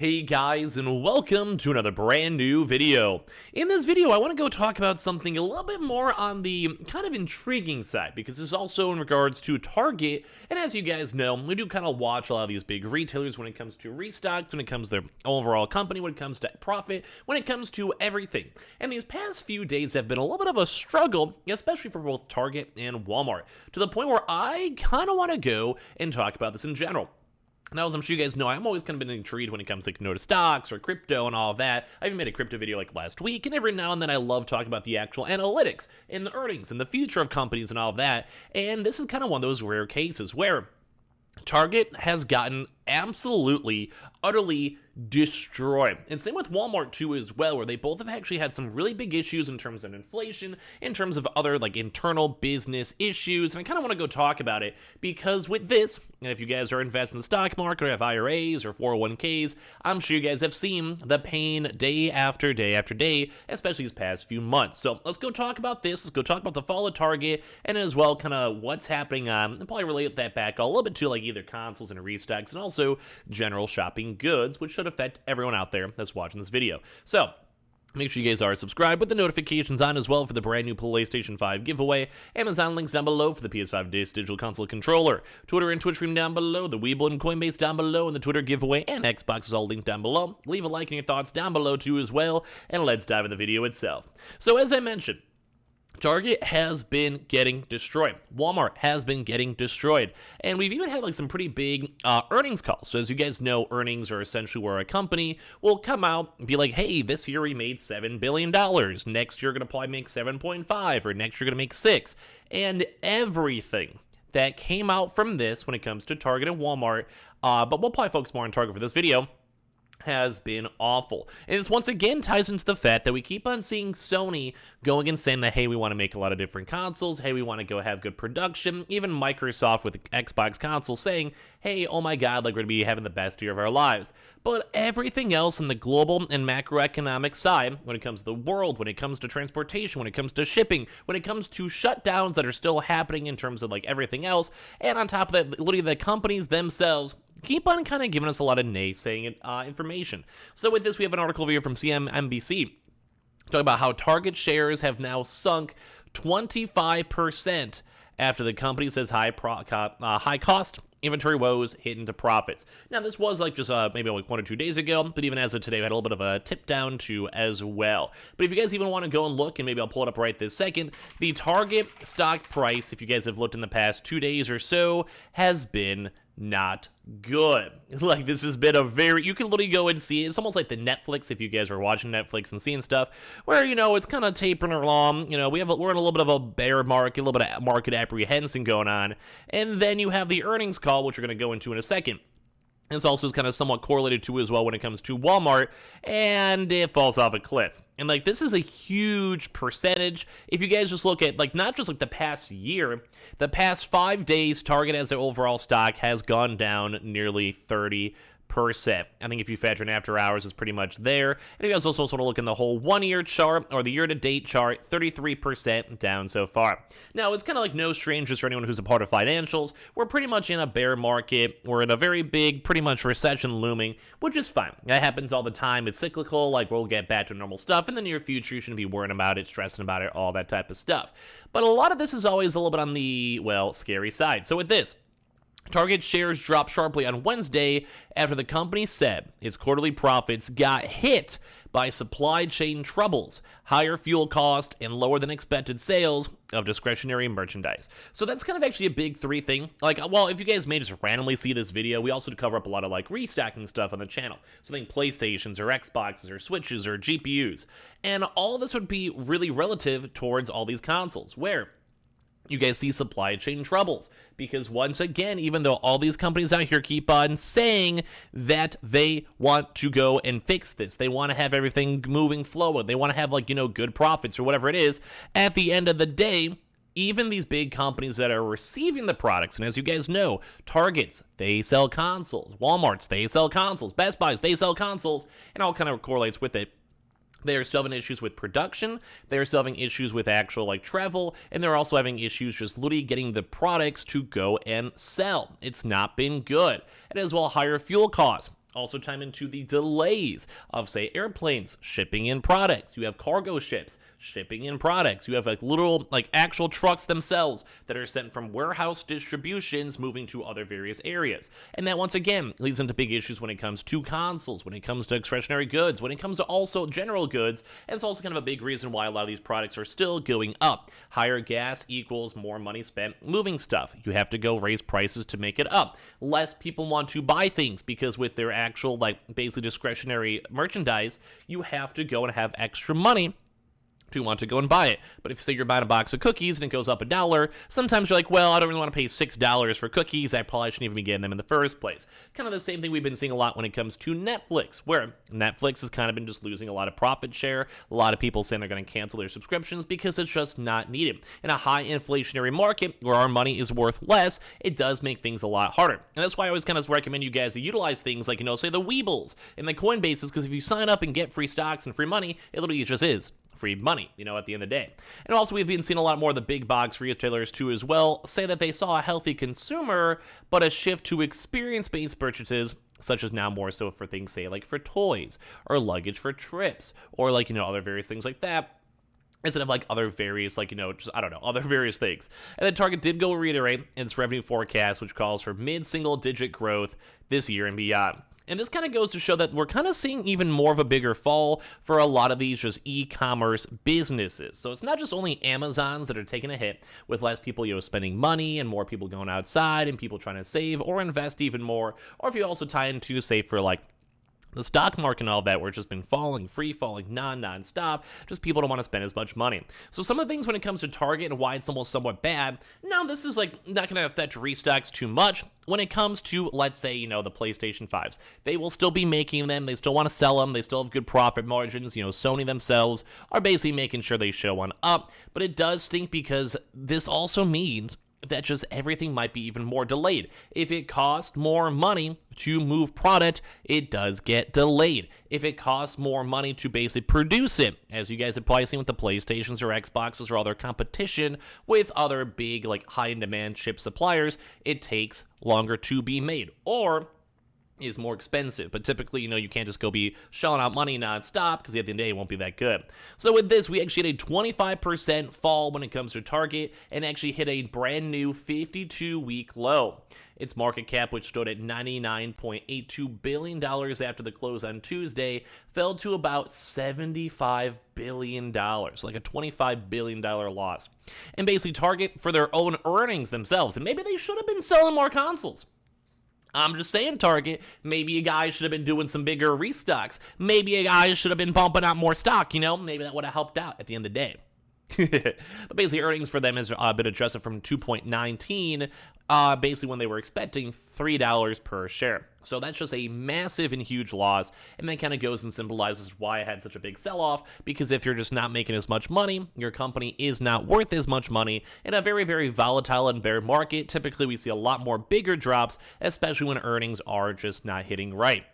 Hey guys, and welcome to another brand new video. In this video, I want to go talk about something a little bit more on the kind of intriguing side, because this is also in regards to Target, and as you guys know, we do kind of watch a lot of these big retailers when it comes to restocks, when it comes to their overall company, when it comes to profit, when it comes to everything. And these past few days have been a little bit of a struggle, especially for both Target and Walmart, to the point where I kind of want to go and talk about this in general. Now, as I'm sure you guys know, I'm always kind of been intrigued when it comes to stocks or crypto and all of that. I even made a crypto video like last week, and every now and then I love talking about the actual analytics and the earnings and the future of companies and all of that. And this is kind of one of those rare cases where Target has gotten absolutely, utterly destroyed. And same with Walmart too as well, where they both have actually had some really big issues in terms of inflation, in terms of other like internal business issues. And I kind of want to go talk about it because with this, and if you guys are invested in the stock market or have IRAs or 401ks, I'm sure you guys have seen the pain day after day after day, especially these past few months. So let's go talk about this. Let's go talk about the fall of Target and as well kind of what's happening and probably relate that back a little bit to like either consoles and restocks and also general shopping goods, which should affect everyone out there that's watching this video. So make sure you guys are subscribed with the notifications on as well for the brand new PlayStation 5 giveaway. Amazon links down below for the PS5 Digital Console Controller. Twitter and Twitch stream down below. The Webull and Coinbase down below. And the Twitter giveaway and Xbox is all linked down below. Leave a like and your thoughts down below too as well. And let's dive into the video itself. So as I mentioned, Target has been getting destroyed. Walmart has been getting destroyed. And we've even had like some pretty big earnings calls. So as you guys know, earnings are essentially where a company will come out and be like, hey, this year we made $7 billion. Next year, we're going to probably make 7.5, or next year, we're going to make 6. And everything that came out from this when it comes to Target and Walmart, but we'll probably focus more on Target for this video, has been awful. And this once again ties into the fact that we keep on seeing Sony going and saying that, hey, we want to make a lot of different consoles, hey, we want to go have good production, even Microsoft with the Xbox console saying, hey, oh my god, like we're going to be having the best year of our lives. But everything else in the global and macroeconomic side, when it comes to the world, when it comes to transportation, when it comes to shipping, when it comes to shutdowns that are still happening in terms of like everything else, and on top of that, literally the companies themselves keep on kind of giving us a lot of naysaying information. So with this, we have an article here from CNBC talking about how Target shares have now sunk 25% after the company says high cost inventory woes hit into profits. Now, this was like just maybe like 1 or 2 days ago, but even as of today, we had a little bit of a tip down too as well. But if you guys even want to go and look, and maybe I'll pull it up right this second, the Target stock price, if you guys have looked in the past 2 days or so, has been not good. Like, this has been a very, you can literally go and see it. It's almost like the Netflix, if you guys are watching Netflix and seeing stuff, where, you know, it's kind of tapering along. You know, we're in a little bit of a bear market, a little bit of market apprehension going on. And then you have the earnings call, which we're going to go into in a second. This also is kind of somewhat correlated to as well when it comes to Walmart, and it falls off a cliff. And like, this is a huge percentage. If you guys just look at like not just like the past year, the past 5 days, Target as their overall stock has gone down nearly 30%. I think if you factor in after hours, it's pretty much there. And you guys also sort of look in the whole 1 year chart or the year-to-date chart, 33% down so far. Now, it's kind of like no strangers for anyone who's a part of financials. We're pretty much in a bear market. We're in a very big, pretty much recession looming, which is fine. That happens all the time. It's cyclical. Like, we'll get back to normal stuff in the near future. You shouldn't be worrying about it, stressing about it, all that type of stuff. But a lot of this is always a little bit on the, well, scary side. So with this, Target shares dropped sharply on Wednesday after the company said its quarterly profits got hit by supply chain troubles, higher fuel cost, and lower than expected sales of discretionary merchandise. So that's kind of actually a big three thing. Like, well, if you guys may just randomly see this video, we also cover up a lot of like restocking stuff on the channel. So think PlayStations or Xboxes or Switches or GPUs. And all of this would be really relative towards all these consoles, where you guys see supply chain troubles, because once again, even though all these companies out here keep on saying that they want to go and fix this, they want to have everything moving forward, they want to have like, you know, good profits or whatever it is, at the end of the day, even these big companies that are receiving the products, and as you guys know, Targets, they sell consoles, Walmarts, they sell consoles, Best Buys, they sell consoles, and all kind of correlates with it. They are still having issues with production, they're still having issues with actual like travel, and they're also having issues just literally getting the products to go and sell. It's not been good. And as well, higher fuel costs. Also time into the delays of, say, airplanes shipping in products. You have cargo ships shipping in products. You have like little, like actual trucks themselves that are sent from warehouse distributions moving to other various areas. And that once again leads into big issues when it comes to consoles, when it comes to discretionary goods, when it comes to also general goods. And it's also kind of a big reason why a lot of these products are still going up. Higher gas equals more money spent moving stuff. You have to go raise prices to make it up. Less people want to buy things because with their actual, like, basically discretionary merchandise, you have to go and have extra money to want to go and buy it. But if, say, you're buying a box of cookies and it goes up $1, sometimes you're like, well, I don't really want to pay $6 for cookies. I probably shouldn't even be getting them in the first place. Kind of the same thing we've been seeing a lot when it comes to Netflix, where Netflix has kind of been just losing a lot of profit share. A lot of people saying they're going to cancel their subscriptions because it's just not needed. In a high inflationary market where our money is worth less, it does make things a lot harder. And that's why I always kind of recommend you guys to utilize things like, say the Weebles and the Coinbases, because if you sign up and get free stocks and free money, it literally just is free money, at the end of the day. And also, we've been seeing a lot more of the big box retailers too as well say that they saw a healthy consumer, but a shift to experience-based purchases, such as now more so for things, say, like for toys or luggage for trips or like, other various things like that, instead of like other various, like, other various things. And then Target did go reiterate its revenue forecast, which calls for mid-single digit growth this year and beyond. And this kind of goes to show that we're kind of seeing even more of a bigger fall for a lot of these just e-commerce businesses. So it's not just only Amazons that are taking a hit with less people, spending money and more people going outside and people trying to save or invest even more. Or if you also tie into, say, for like the stock market and all of that, where it's just been falling, free falling, non-stop, just people don't want to spend as much money. So some of the things when it comes to Target and why it's almost somewhat bad, no, this is like not going to affect restocks too much. When it comes to, let's say, the PlayStation 5s, they will still be making them. They still want to sell them. They still have good profit margins. Sony themselves are basically making sure they show one up. But it does stink because this also means that just everything might be even more delayed. If it costs more money to move product, it does get delayed. If it costs more money to basically produce it, as you guys have probably seen with the PlayStations or Xboxes or other competition with other big, like, high-in-demand chip suppliers, it takes longer to be made. Or is more expensive, but typically, you can't just go be shelling out money nonstop because at the end of the day, it won't be that good. So with this, we actually had a 25% fall when it comes to Target and actually hit a brand new 52-week low. Its market cap, which stood at $99.82 billion after the close on Tuesday, fell to about $75 billion, like a $25 billion loss. And basically, Target, for their own earnings themselves, and maybe they should have been selling more consoles. I'm just saying, Target, maybe you guys should have been doing some bigger restocks. Maybe you guys should have been pumping out more stock, Maybe that would have helped out at the end of the day. But basically, earnings for them has been adjusted from 2.19, basically when they were expecting $3 per share. So that's just a massive and huge loss, and that kind of goes and symbolizes why I had such a big sell-off, because if you're just not making as much money, your company is not worth as much money. In a very, very volatile and bear market, typically we see a lot more bigger drops, especially when earnings are just not hitting right.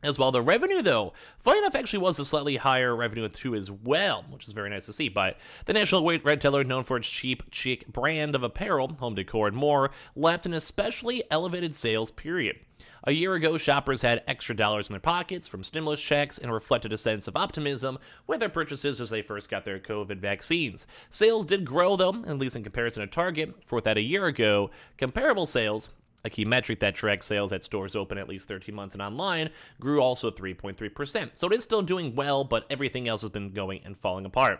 As well, the revenue, though, funny enough, actually was a slightly higher revenue too as well, which is very nice to see. But the national retailer, known for its cheap, chic brand of apparel, home decor, and more, lapped an especially elevated sales period. A year ago, shoppers had extra dollars in their pockets from stimulus checks and reflected a sense of optimism with their purchases as they first got their COVID vaccines. Sales did grow, though, at least in comparison to Target, for that a year ago. Comparable sales, a key metric that tracks sales at stores open at least 13 months and online, grew also 3.3%. So it is still doing well, but everything else has been going and falling apart.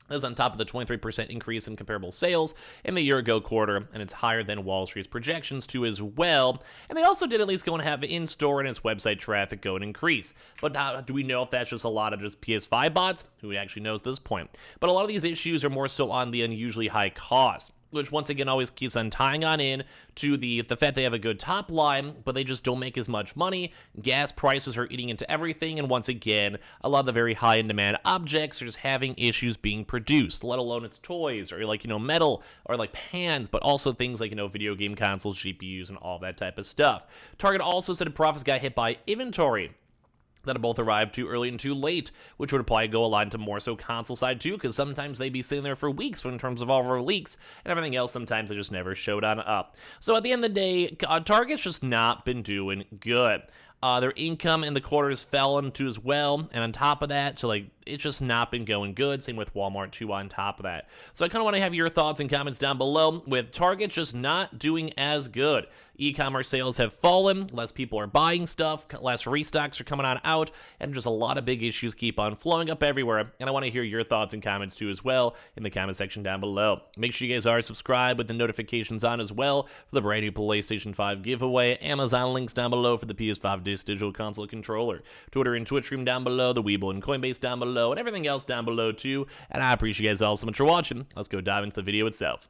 This is on top of the 23% increase in comparable sales in the year-ago quarter, and it's higher than Wall Street's projections too as well. And they also did at least go and have in-store and its website traffic go and increase. But now, do we know if that's just a lot of just PS5 bots? Who actually knows at this point? But a lot of these issues are more so on the unusually high cost, which once again always keeps on tying on in to the fact they have a good top line, but they just don't make as much money. Gas prices are eating into everything, and once again, a lot of the very high in demand objects are just having issues being produced, let alone its toys, or like, metal, or like pans, but also things like, video game consoles, GPUs, and all that type of stuff. Target also said profits got hit by inventory that have both arrived too early and too late, which would probably go a lot into more so console side too, because sometimes they'd be sitting there for weeks in terms of all of our leaks and everything else. Sometimes they just never showed on up. So at the end of the day, Target's just not been doing good. Their income in the quarters fell into as well, and on top of that, so like it's just not been going good. Same with Walmart too on top of that. So I kind of want to have your thoughts and comments down below, with Target just not doing as good. E-commerce sales have fallen, less people are buying stuff, less restocks are coming on out, and just a lot of big issues keep on flowing up everywhere. And I want to hear your thoughts and comments too as well in the comment section down below. Make sure you guys are subscribed with the notifications on as well for the brand new PlayStation 5 giveaway. Amazon links down below for the PS5 Digital Console controller. Twitter and Twitch stream down below, the Weeble and Coinbase down below, and everything else down below too. And I appreciate you guys all so much for watching. Let's go dive into the video itself.